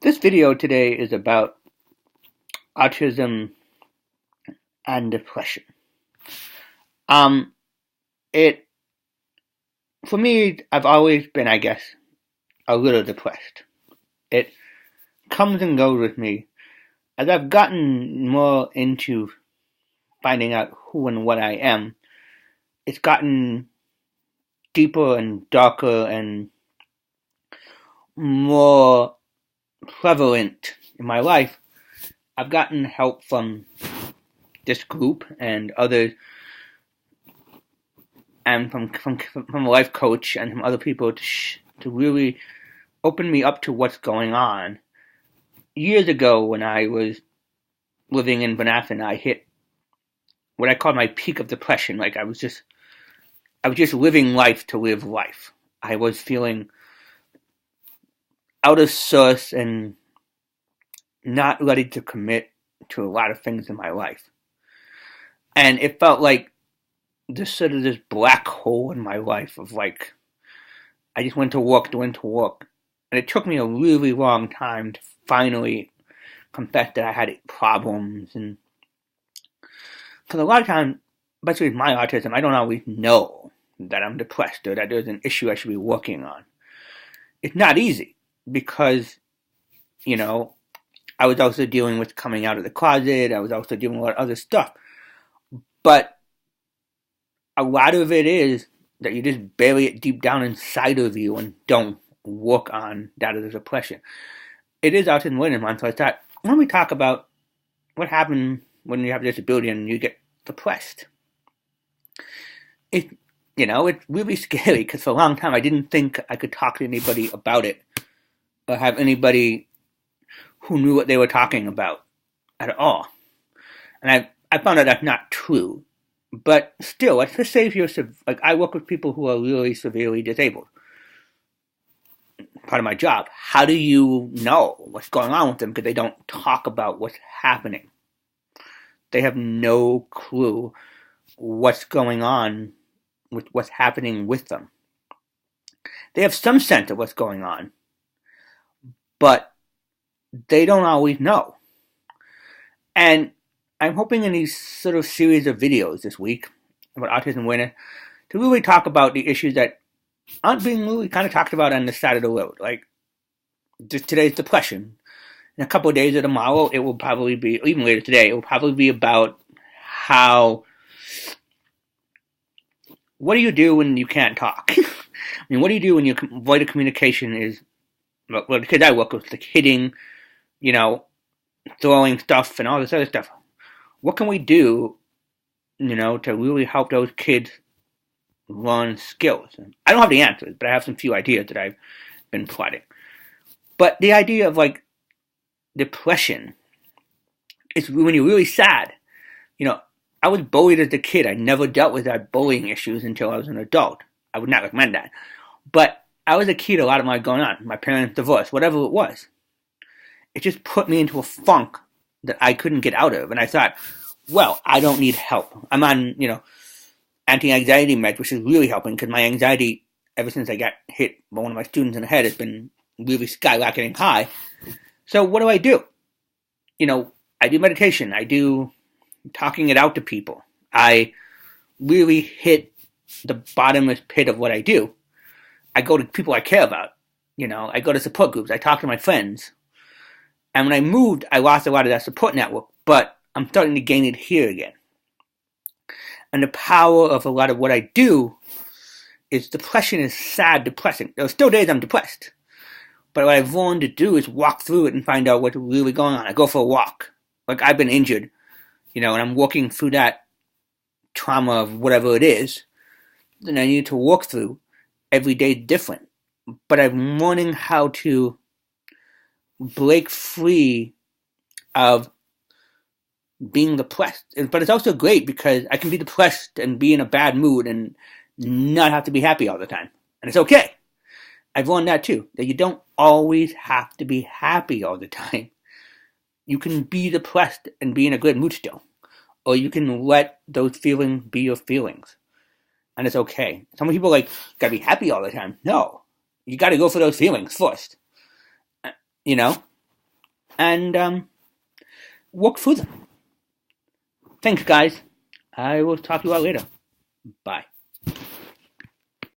This video today is about autism and depression. Um, it for me, I've always been, I guess, a little depressed. It comes and goes with me as I've gotten more into finding out who and what I am. It's gotten deeper and darker and more prevalent in my life. I've gotten help from this group and others, and from a life coach and from other people to really open me up to what's going on. Years ago, when I was living in Banathan, I hit what I called my peak of depression. Like I was just living life to live life. I was feeling out of sorts and not ready to commit to a lot of things in my life. And it felt like this black hole in my life of like, I just went to work. And it took me a really long time to finally confess that I had problems. And because a lot of times, especially with my autism, I don't always know that I'm depressed or that there's an issue I should be working on. It's not easy because, I was also dealing with coming out of the closet. I was also dealing with other stuff. But a lot of it is that you just bury it deep down inside of you and don't work on that as a depression. It is Autism Awareness Month, so I thought, why don't we talk about what happens when you have a disability and you get depressed? It's really scary because for a long time I didn't think I could talk to anybody about it or have anybody who knew what they were talking about at all. And I found out that's not true. But still, let's just say if you're, like, I work with people who are really severely disabled. Part of my job. How do you know what's going on with them because they don't talk about what's happening? They have no clue what's going on with what's happening with them. They have some sense of what's going on, but they don't always know. And I'm hoping in these sort of series of videos this week about autism awareness to really talk about the issues that aren't being really kind of talked about on this side of the road. Like just today's depression. In a couple of days or tomorrow, it will probably be, or even later today, it will probably be about what do you do when you can't talk? I mean, what do you do when your void of communication is, well, the kids I work with, like hitting, throwing stuff and all this other stuff. What can we do, to really help those kids learn skills? I don't have the answers, but I have some few ideas that I've been plotting. But the idea of like depression is when you're really sad. I was bullied as a kid. I never dealt with that bullying issues until I was an adult. I would not recommend that. But I was a kid, a lot of my going on. My parents divorced, whatever it was. It just put me into a funk that I couldn't get out of. And I thought, well, I don't need help. I'm on, anti-anxiety meds, which is really helping because my anxiety, ever since I got hit by one of my students in the head, has been really skyrocketing high. So what do? I do meditation. I do talking it out to people. I really hit the bottomless pit of what I do. I go to people I care about. I go to support groups. I talk to my friends. And when I moved, I lost a lot of that support network, but I'm starting to gain it here again. And the power of a lot of what I do is depression is sad, depressing. There are still days I'm depressed. But what I've learned to do is walk through it and find out what's really going on. I go for a walk. Like I've been injured, and I'm walking through that trauma of whatever it is. Then I need to walk through. Every day different. But I'm learning how to break free of being depressed. But it's also great because I can be depressed and be in a bad mood and not have to be happy all the time. And it's okay. I've learned that too, that you don't always have to be happy all the time. You can be depressed and be in a good mood still. Or you can let those feelings be your feelings. And it's okay. Some people gotta be happy all the time. No. You gotta go for those feelings first. and work through them. Thanks, guys. I will talk to you all later. Bye.